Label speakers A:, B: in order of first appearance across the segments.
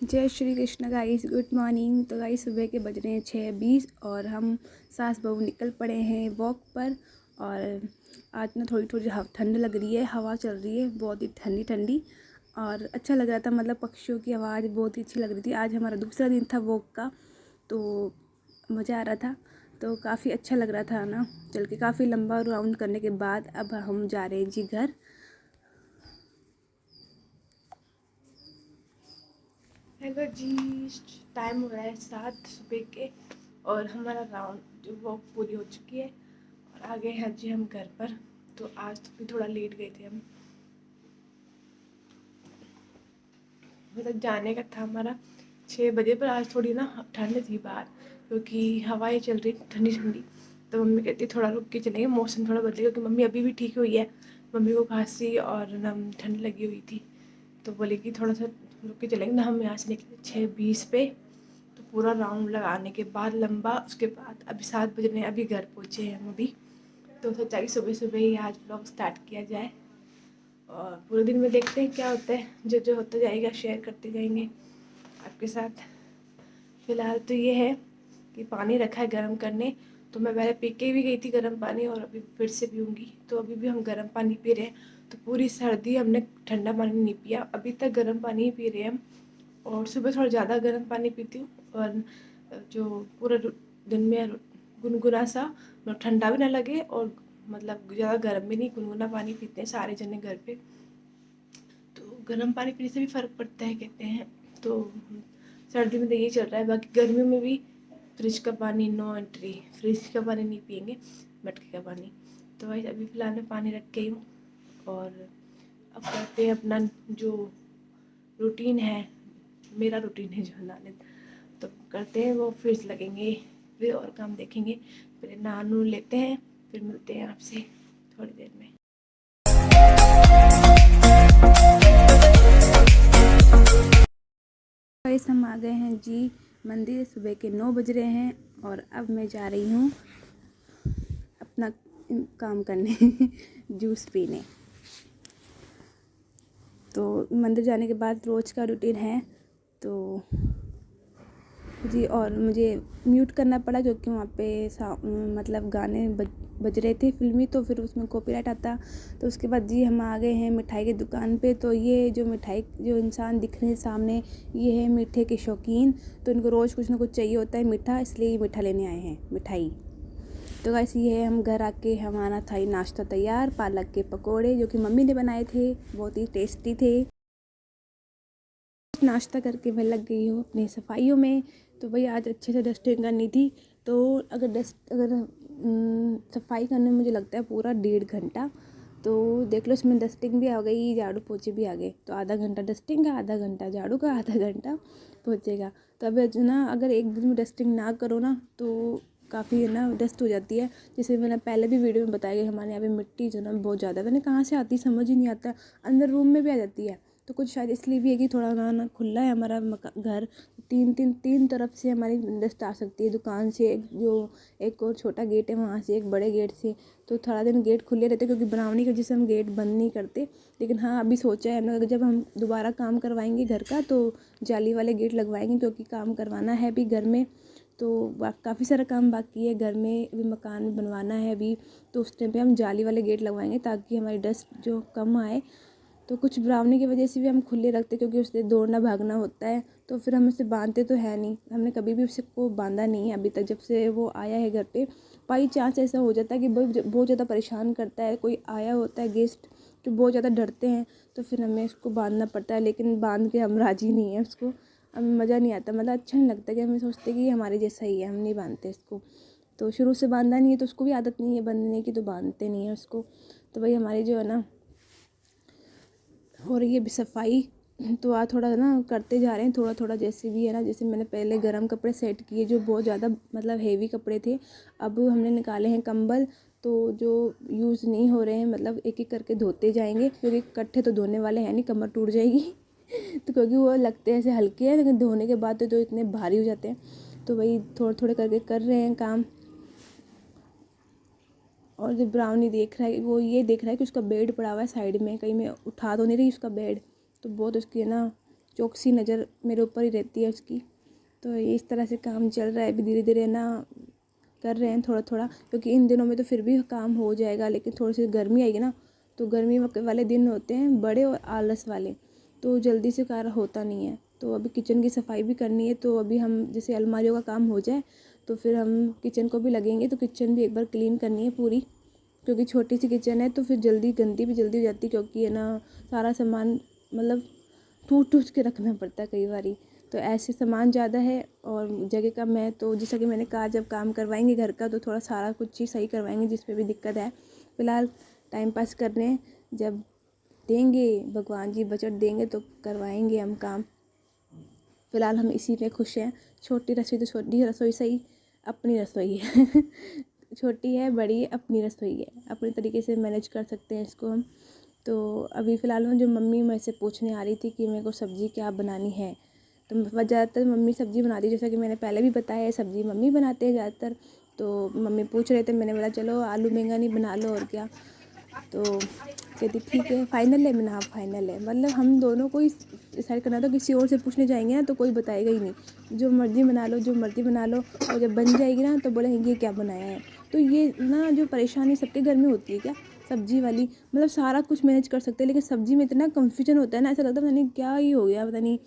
A: जय Shri Krishna guys, good morning. तो guys सुबह के बज रहे हैं 6:20 और हम सास बहू निकल पड़े हैं वॉक पर। और आज ना थोड़ी थोड़ी ठंड लग रही है, हवा चल रही है बहुत ही ठंडी ठंडी और अच्छा लग रहा था। मतलब पक्षियों की आवाज़ बहुत ही अच्छी लग रही थी। आज हमारा दूसरा दिन था वॉक का, तो मज़ा आ रहा था। तो काफ़ी अच्छा लग रहा था ना, चल के काफ़ी लंबा राउंड करने के बाद अब हम जा रहे हैं जी घर।
B: हेलो जी। टाइम हो रहा है 7 सुबह के और हमारा राउंड जो वॉक पूरी हो चुकी है और आ गए हैं जी हम घर पर। तो आज तो भी थोड़ा लेट गए थे हम, मतलब जाने का था हमारा 6 बजे, पर आज थोड़ी ना ठंड थी बाहर क्योंकि हवाएं चल रही ठंडी ठंडी। तो मम्मी कहती थोड़ा रुक के चलेंगे, मौसम थोड़ा बदलेगा, क्योंकि मम्मी अभी भी ठीक हुई है। मम्मी को खांसी और नम ठंड लगी हुई थी, तो बोले कि थोड़ा सा रुक के चलेंगे ना। हम यहाँ से निकले 6:20 पे, तो पूरा राउंड लगाने के बाद लंबा, उसके बाद अभी 7 बज रहे हैं, अभी घर पहुँचे हैं हम अभी। तो सोचा कि सुबह सुबह ही आज ब्लॉग स्टार्ट किया जाए और पूरे दिन में देखते हैं क्या होता है। जो जो होता जाएगा शेयर करते जाएंगे आपके साथ। फिलहाल तो ये है कि पानी रखा है गर्म करने, तो मैं पहले पी के भी गई थी गर्म पानी और अभी फिर से पीऊँगी। तो अभी भी हम गर्म पानी पी रहे हैं। तो पूरी सर्दी हमने ठंडा पानी नहीं पिया, अभी तक गर्म पानी ही पी रहे हैं हम। और सुबह थोड़ा ज़्यादा गर्म पानी पीती हूँ और जो पूरा दिन में गुनगुना सा, ठंडा भी ना लगे और मतलब ज़्यादा गर्म भी नहीं, गुनगुना पानी पीते हैं सारे जने घर पे। तो गर्म पानी पीने से भी फ़र्क पड़ता है कहते हैं। तो सर्दी में तो यही चल रहा है, बाकी गर्मियों में भी फ्रिज का पानी नो एंट्री, फ्रिज का पानी नहीं पियेंगे, मटके का पानी। तो वही अभी फ़िलहाल मैं पानी रख के हूँ और अब करते हैं अपना जो रूटीन है, मेरा रूटीन है जो नहाने, तो करते हैं वो, फिर लगेंगे, फिर और काम देखेंगे। पहले नहा नू लेते हैं, फिर मिलते हैं आपसे थोड़ी देर में।
A: गाइस हम आ गए हैं जी मंदिर। सुबह के 9 बज रहे हैं और अब मैं जा रही हूँ अपना काम करने जूस पीने। तो मंदिर जाने के बाद रोज़ का रूटीन है तो जी। और मुझे म्यूट करना पड़ा क्योंकि वहाँ पे मतलब गाने बज रहे थे फिल्मी, तो फिर उसमें कॉपीराइट आता। तो उसके बाद जी हम आ गए हैं मिठाई की दुकान पे। तो ये जो मिठाई, जो इंसान दिख रहे हैं सामने, ये है मीठे के शौकीन। तो इनको रोज़ कुछ ना कुछ चाहिए होता है मीठा, इसलिए ये मीठा लेने आए हैं, मिठाई। तो वैसे ये है, हम घर आके हमारा था नाश्ता तैयार, पालक के पकोड़े जो कि मम्मी ने बनाए थे, बहुत ही टेस्टी थे। नाश्ता करके मैं लग गई हूँ अपनी सफाइयों में। तो भाई आज अच्छे से डस्टिंग करनी थी। तो अगर सफाई करने में मुझे लगता है पूरा 1.5 घंटा। तो देख लो, इसमें डस्टिंग भी आ गई, झाड़ू पोछे भी आ गए। तो आधा घंटा डस्टिंग का, आधा घंटा झाड़ू का, आधा घंटा पोछे का। तो अब ना, अगर एक दिन में डस्टिंग ना करो ना तो काफ़ी है ना डस्ट हो जाती है। जैसे मैंने पहले भी वीडियो में बताया कि हमारे यहाँ पे मिट्टी जो ना बहुत ज़्यादा, मैंने कहाँ से आती समझ ही नहीं आता, अंदर रूम में भी आ जाती है। तो कुछ शायद इसलिए भी है कि थोड़ा ना खुला है हमारा घर, तीन तरफ से हमारी डस्ट आ सकती है। दुकान से एक और छोटा गेट है, वहाँ से एक बड़े गेट से। तो थोड़ा दिन गेट खुले रहते क्योंकि बनावनी की वजह से हम गेट बंद नहीं करते। लेकिन हाँ, अभी सोचा है ना, जब हम दोबारा काम करवाएंगे घर का तो जाली वाले गेट लगवाएंगे, क्योंकि काम करवाना है अभी घर में। तो काफ़ी सारा काम बाकी है घर में, अभी मकान बनवाना है अभी। तो उस टाइम पे हम जाली वाले गेट लगवाएंगे ताकि हमारी डस्ट जो कम आए। तो कुछ ब्राउनी की वजह से भी हम खुले रखते, क्योंकि उससे दौड़ना भागना होता है। तो फिर हम उसे बांधते तो है नहीं, हमने कभी भी उसे को बांधा नहीं है अभी तक, जब से वो आया है घर पे। बाई चांस ऐसा हो जाता है कि बहुत ज़्यादा परेशान करता है, कोई आया होता है गेस्ट जो बहुत ज़्यादा डरते हैं, तो फिर हमें उसको बांधना पड़ता है। लेकिन बांध के हम राजी नहीं है उसको, हमें मज़ा नहीं आता, मतलब अच्छा नहीं लगता, कि हमें सोचते कि ये हमारे जैसा ही है, हम नहीं बांधते इसको। तो शुरू से बांधा नहीं है तो उसको भी आदत नहीं है बांधने की, तो बांधते नहीं है उसको। तो भाई हमारी जो है ना हो रही है अभी सफाई। तो आज थोड़ा ना करते जा रहे हैं, थोड़ा थोड़ा जैसे भी है ना। जैसे मैंने पहले गर्म कपड़े सेट किए जो बहुत ज़्यादा मतलब हेवी कपड़े थे, अब हमने निकाले हैं कंबल। तो जो यूज़ नहीं हो रहे हैं, मतलब एक एक करके धोते जाएंगे, क्योंकि इकट्ठे तो धोने वाले हैं नहीं, कमर टूट जाएगी तो क्योंकि वो लगते हैं ऐसे हल्के हैं, लेकिन धोने के बाद तो इतने भारी हो जाते हैं। तो वही थोड़े थोड़े करके कर रहे हैं काम। और जो ब्राउनी देख रहा है, वो ये देख रहा है कि उसका बेड पड़ा हुआ है साइड में, कहीं मैं उठा तो नहीं रही उसका बेड। तो बहुत उसकी है ना चौकसी नज़र मेरे ऊपर ही रहती है उसकी। तो ये इस तरह से काम चल रहा है अभी, धीरे धीरे ना कर रहे हैं थोड़ा थोड़ा, क्योंकि इन दिनों में तो फिर भी काम हो जाएगा, लेकिन थोड़ी सी गर्मी आएगी ना, तो गर्मी वाले दिन होते हैं बड़े और आलस वाले, तो जल्दी से कार्य होता नहीं है। तो अभी किचन की सफाई भी करनी है, तो अभी हम जैसे अलमारियों का काम हो जाए तो फिर हम किचन को भी लगेंगे, तो किचन भी एक बार क्लीन करनी है पूरी, क्योंकि छोटी सी किचन है तो फिर जल्दी गंदी भी जल्दी हो जाती है, क्योंकि है ना सारा सामान मतलब ठूस ठूस के रखना पड़ता है कई बारी। तो ऐसे सामान ज़्यादा है और जगह कम है, तो जैसा कि मैंने कहा जब काम करवाएंगे घर का तो थोड़ा सारा कुछ चीज़ सही करवाएंगे जिस पे भी दिक्कत है। फ़िलहाल टाइम पास कर रहे हैं, जब देंगे भगवान जी बजट देंगे तो करवाएंगे हम काम। फ़िलहाल हम इसी में खुश हैं। छोटी रसोई तो छोटी रसोई सही, अपनी रसोई है छोटी है बड़ी है, अपनी रसोई है, अपने तरीके से मैनेज कर सकते हैं इसको हम। तो अभी फ़िलहाल में जो मम्मी मेरे से पूछने आ रही थी कि मेरे को सब्ज़ी क्या बनानी है, तो ज़्यादातर मम्मी सब्ज़ी बनाती है, जैसा कि मैंने पहले भी बताया है सब्ज़ी मम्मी बनाते हैं ज़्यादातर। तो मम्मी पूछ रहे थे, मैंने बोला चलो आलू बैंगन बना लो और क्या। तो कहती ठीक है फाइनल है, मैंने हाँ फाइनल है, मतलब हम दोनों को ही डिसाइड करना था, किसी और से पूछने जाएंगे ना तो कोई बताएगा ही नहीं, जो मर्ज़ी बना लो जो मर्ज़ी बना लो, और जब बन जाएगी ना तो बोलेंगे ये क्या बनाया है। तो ये ना जो परेशानी सबके घर में होती है क्या, सब्जी वाली, मतलब सारा कुछ मैनेज कर सकते हैं लेकिन सब्जी में इतना कन्फ्यूजन होता है ना, ऐसा लगता है पता नहीं क्या ही हो गया, पता नहीं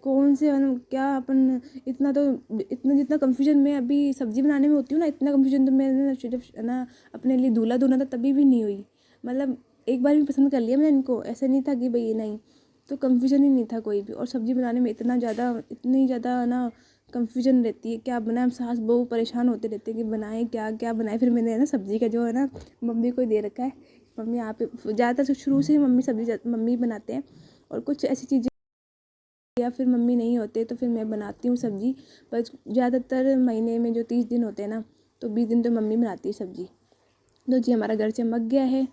A: कौन से क्या अपन इतना तो इतना जितना कन्फ्यूजन में अभी सब्जी बनाने में होती हूँ ना, इतना कन्फ्यूजन तो मैंने सिर्फ ना अपने लिए दूल्हा धोना था तभी भी नहीं हुई। मतलब एक बार भी पसंद कर लिया मैंने इनको, ऐसा नहीं था कि भाई ये नहीं, तो कन्फ्यूजन ही नहीं था कोई भी। और सब्ज़ी बनाने में इतनी ज़्यादा ना कन्फ्यूजन रहती है, क्या बनाए, हम सास बहू परेशान होते रहते हैं कि बनाएं क्या क्या बनाए। फिर मैंने है ना सब्ज़ी का जो है ना मम्मी को दे रखा है, मम्मी आप ज़्यादातर शुरू से मम्मी सब्ज़ी मम्मी बनाते हैं, और कुछ ऐसी चीज़ें या फिर मम्मी नहीं होते तो फिर मैं बनाती हूँ सब्ज़ी। पर ज़्यादातर महीने में जो 30 दिन होते हैं ना, तो 20 दिन तो मम्मी बनाती है सब्ज़ी। तो जी हमारा घर चमक गया है।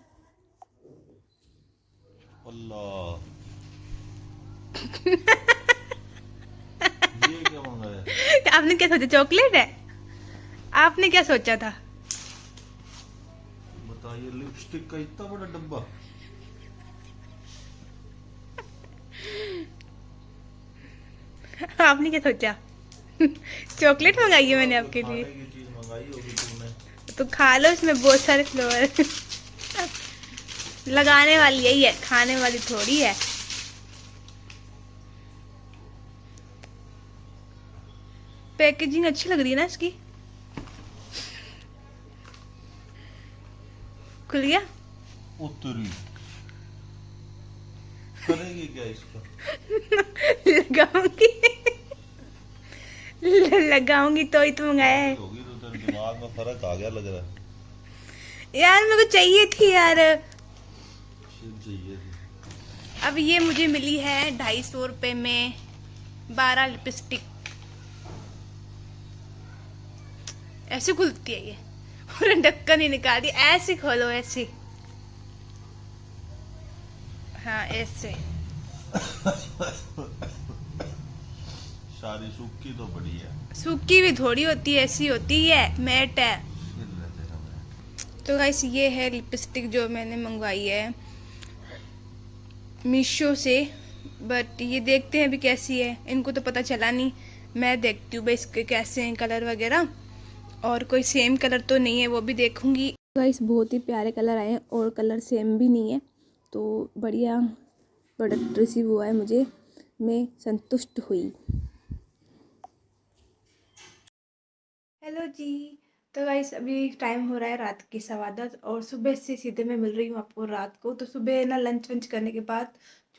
C: अल्लाह ये क्या मंगाया?
B: आपने क्या सोचा, चॉकलेट है? आपने क्या सोचा था?
C: बताइए, लिपस्टिक का इतना बड़ा डब्बा।
B: आपने क्या सोचा? चॉकलेट मंगाई है मैंने आपके
C: खाने
B: लिए,
C: की चीज मंगाई होगी तुमने।
B: तो खा लो, इसमें बहुत सारे फ्लेवर लगाने वाली यही है, खाने वाली थोड़ी है। पैकेजिंग अच्छी लग रही है ना इसकी। खुल गया।
C: उतरी करेगी क्या इसका?
B: लगाऊंगी लगाऊंगी तो ही तो मंगाया है
C: होगी तो तेरे दिमाग में फर्क आ गया लग रहा है।
B: यार, मेरे को चाहिए थी यार।
C: शिट चाहिए थी।
B: अब ये मुझे मिली है 250 रुपये में 12 लिपस्टिक। ऐसे खुलती है ये, और ढक्कन ही निकाल दी, ऐसे खोलो ऐसे, हाँ ऐसे।
C: सारी सूखी तो बड़ी है।
B: सूखी भी थोड़ी होती है, ऐसी होती है, मैट है।
C: शिट रहते हमें।
B: तो गाइस ये है लिपस्टिक जो मैंने मंगवाई है मीशो से, बट ये देखते हैं अभी कैसी है, इनको तो पता चला नहीं। मैं देखती हूँ भाई इसके कैसे हैं कलर वगैरह, और कोई सेम कलर तो नहीं है वो भी देखूंगी।
A: गाइस बहुत ही प्यारे कलर आए हैं और कलर सेम भी नहीं है, तो बढ़िया प्रोडक्ट रिसीव हुआ है मुझे, मैं संतुष्ट हुई।
B: हेलो जी। तो गाइस अभी टाइम हो रहा है रात की 10:15, और सुबह से सीधे मैं मिल रही हूँ आपको रात को। तो सुबह ना लंच वंच करने के बाद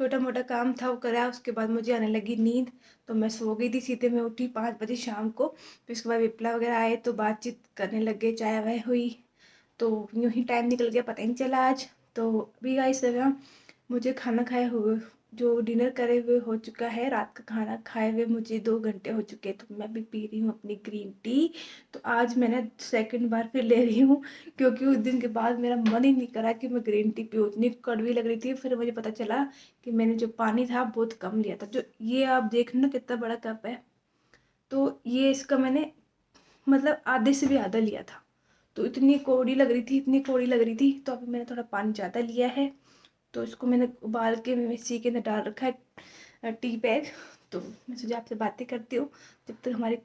B: छोटा मोटा काम था वो करा, उसके बाद मुझे आने लगी नींद, तो मैं सो गई थी। सीधे मैं उठी 5 बजे शाम को। फिर उसके बाद विप्ला वगैरह आए तो बातचीत करने लग गए, चाय वाय हुई, तो यूं ही टाइम निकल गया, पता ही नहीं चला आज। तो अभी गाइस मुझे खाना खाए हुए, जो डिनर करे हुए हो चुका है, रात का खाना खाए हुए मुझे 2 घंटे हो चुके हैं। तो मैं भी पी रही हूँ अपनी ग्रीन टी। तो आज मैंने सेकंड बार फिर ले रही हूँ, क्योंकि उस दिन के बाद मेरा मन ही नहीं करा कि मैं ग्रीन टी पीऊँ, इतनी कड़वी लग रही थी। फिर मुझे पता चला कि मैंने जो पानी था बहुत कम लिया था। जो ये आप देख लो ना कितना बड़ा कप है, तो ये इसका मैंने मतलब आधे से भी आधा लिया था। तो इतनी कौड़ी लग रही थी, इतनी कौड़ी लग रही थी, तो अभी मैंने थोड़ा पानी ज़्यादा लिया है। तो इसको मैंने उबाल के मिक्सी के अंदर डाल रखा है, टी बैग। तो मैं सोचा आपसे बातें करती हूँ जब तक हमारी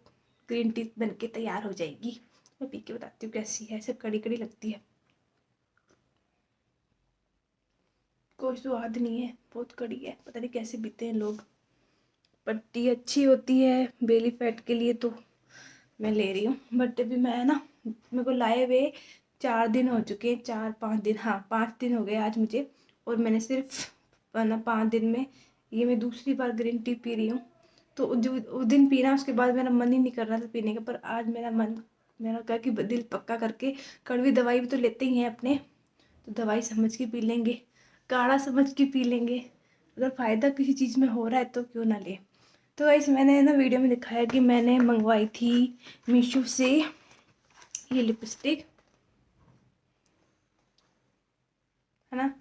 B: ग्रीन टी बन के तैयार हो जाएगी। मैं पी के बताती हूँ कैसी है। सब कड़ी कड़ी लगती है, कोई स्वाद नहीं है, बहुत कड़ी है, पता नहीं कैसे पीते हैं लोग। पर टी अच्छी होती है बेली फैट के लिए, तो मैं ले रही हूँ। बट अभी मैं ना, मेरे को लाए हुए 4 दिन हो चुके हैं, 4-5 दिन, हाँ 5 दिन हो गए आज मुझे। और मैंने सिर्फ ना 5 दिन में ये मैं दूसरी बार ग्रीन टी पी रही हूँ। तो जो उस दिन पीना, उसके बाद मेरा मन ही नहीं कर रहा था पीने का, पर आज मेरा कहा कि दिल पक्का करके, कड़वी दवाई भी तो लेते ही हैं अपने, तो दवाई समझ के पी लेंगे, काढ़ा समझ के पी लेंगे। अगर फ़ायदा किसी चीज़ में हो रहा है तो क्यों ना ले। तो गाइस मैंने ना वीडियो में दिखाया कि मैंने मंगवाई थी मीशो से ये लिपस्टिक, है ना।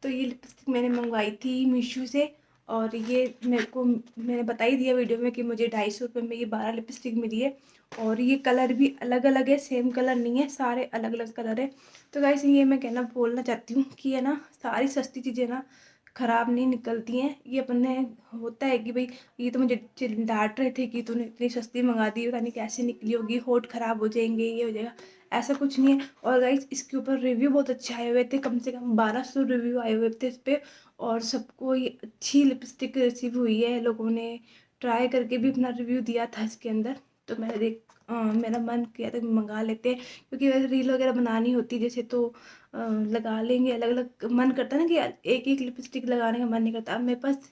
B: तो ये लिपस्टिक मैंने मंगवाई थी मीशो से, और ये मैंने बता ही दिया वीडियो में कि मुझे 250 रुपये में ये 12 लिपस्टिक मिली है। और ये कलर भी अलग अलग है, सेम कलर नहीं है, सारे अलग अलग कलर है। तो गाइस ये मैं बोलना चाहती हूँ कि है ना, सारी सस्ती चीज़ें ना ख़राब नहीं निकलती हैं। ये अपने होता है कि भाई ये तो मुझे डांट रहे थे कि तूने इतनी सस्ती मंगा दी, पता नहीं कैसे निकली होगी, होठ ख़राब हो जाएंगे, ये हो जाएगा। ऐसा कुछ नहीं है। और गाइस इसके ऊपर रिव्यू बहुत अच्छे आए हुए थे, कम से कम 1200 रिव्यू आए हुए थे इस पर। और सबको ये अच्छी लिपस्टिक रिसीव हुई है, लोगों ने ट्राई करके भी अपना रिव्यू दिया था इसके अंदर। तो मेरा मन किया था मंगा लेते हैं, क्योंकि वैसे रील वगैरह बनानी होती जैसे, तो लगा लेंगे अलग अलग। मन करता है ना कि एक एक लिपस्टिक लगाने का मन नहीं करता। अब मेरे पास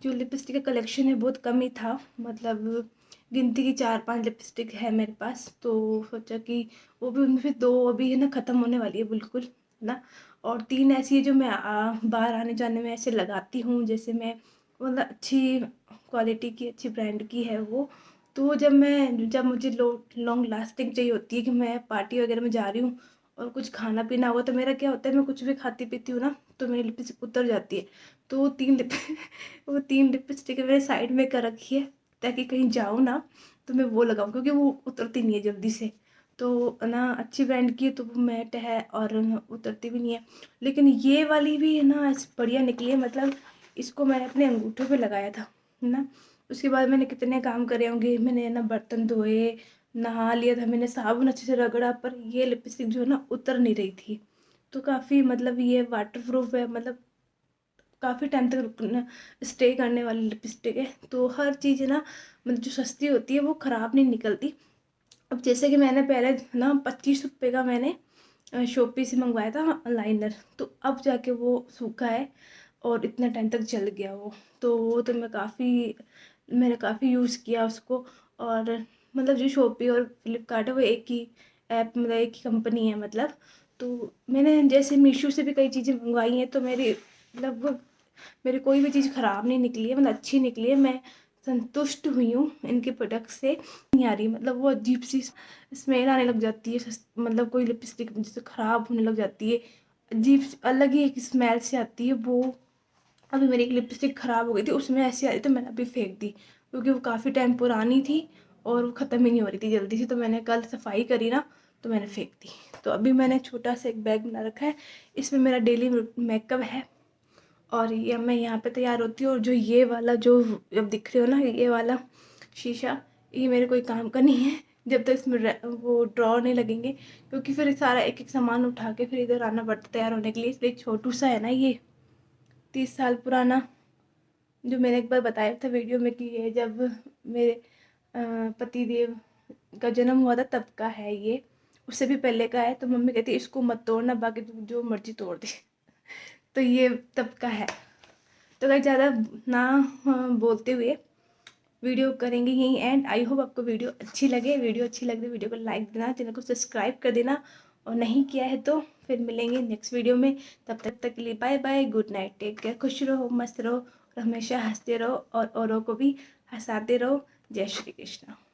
B: जो लिपस्टिक का कलेक्शन है बहुत कम ही था, मतलब गिनती की 4-5 लिपस्टिक है मेरे पास। तो सोचा कि वो भी, उनमें फिर 2 अभी है ना ख़त्म होने वाली है बिल्कुल, है ना। और 3 ऐसी है जो मैं बाहर आने जाने में ऐसे लगाती हूँ, जैसे मैं मतलब अच्छी क्वालिटी की, अच्छी ब्रांड की है वो। तो जब मुझे लॉन्ग लास्टिंग चाहिए होती है, कि मैं पार्टी वगैरह में जा रही हूँ और कुछ खाना पीना हुआ, तो मेरा क्या होता है, मैं कुछ भी खाती पीती हूँ ना, तो मेरी लिपस्टिक उतर जाती है। तो वो 3 लिपस्टिक मेरे साइड में कर रखी है, ताकि कहीं जाऊँ ना तो मैं वो लगाऊँ, क्योंकि वो उतरती नहीं है जल्दी से। तो ना अच्छी ब्रांड की है, तो वो मैट है और उतरती भी नहीं है। लेकिन ये वाली भी है ना बढ़िया निकली है, मतलब इसको मैंने अपने अंगूठे पे लगाया था, है ना। उसके बाद मैंने कितने काम करे होंगे, मैंने ना बर्तन धोए, नहा लिया था मैंने, साबुन अच्छे से रगड़ा, पर ये लिपस्टिक जो है ना उतर नहीं रही थी। तो काफ़ी मतलब ये वाटर प्रूफ है, मतलब काफ़ी टाइम तक स्टे करने वाली लिपस्टिक है। तो हर चीज़ है ना, मतलब जो सस्ती होती है वो ख़राब नहीं निकलती। अब जैसे कि मैंने पहले ना 25 रुपये का मैंने शॉपी से मंगवाया था लाइनर, तो अब जाके वो सूखा है और इतना टाइम तक चल गया वो। तो वो तो मैंने काफ़ी यूज़ किया उसको। और मतलब जो शॉपी और फ्लिपकार्ट है वो एक ही ऐप, मतलब एक ही कंपनी है मतलब। तो मैंने जैसे मीशो से भी कई चीज़ें मंगवाई हैं, तो लगभग मेरी कोई भी चीज़ ख़राब नहीं निकली है, मतलब अच्छी निकली है। मैं संतुष्ट हुई हूँ इनके प्रोडक्ट से। नहीं आ रही, मतलब वो अजीब सी स्मेल आने लग जाती है, मतलब कोई लिपस्टिक जैसे ख़राब होने लग जाती है, अजीब अलग ही एक स्मेल से आती है वो। अभी मेरी एक लिपस्टिक ख़राब हो गई थी, उसमें ऐसी आ रही, तो मैंने अभी फेंक दी, क्योंकि वो काफ़ी टाइम पुरानी थी और वो ख़त्म ही नहीं हो रही थी जल्दी से। तो मैंने कल सफाई करी ना, तो मैंने फेंक दी। तो अभी मैंने छोटा सा एक बैग बना रखा है, इसमें मेरा डेली मेकअप है। और ये मैं यहाँ पे तैयार होती हूँ। और जो ये वाला जो अब दिख रहे हो ना, ये वाला शीशा, ये मेरे कोई काम का नहीं है जब तक इसमें वो ड्रॉ नहीं लगेंगे, क्योंकि फिर सारा एक एक सामान उठा के फिर इधर आना पड़ता तैयार होने के लिए। इसलिए छोटू सा है ना ये, 30 साल पुराना, जो मैंने एक बार बताया था वीडियो में कि ये जब मेरे पति देव का जन्म हुआ था तब का है ये, उससे भी पहले का है। तो मम्मी कहती है इसको मत तोड़ना, बाकी तू जो मर्जी तोड़ दे। तो ये तब का है। तो गाइस ज़्यादा ना बोलते हुए वीडियो करेंगे यहीं एंड। आई होप आपको वीडियो अच्छी लगे। वीडियो अच्छी लगे तो वीडियो को लाइक देना, चैनल को सब्सक्राइब कर देना, और नहीं किया है तो फिर मिलेंगे नेक्स्ट वीडियो में। तब तक के लिए bye bye, good night, take care, खुश रहो, मस्त रहो और हमेशा हंसते रहो और औरों को भी हंसाते रहो। जय श्री कृष्ण।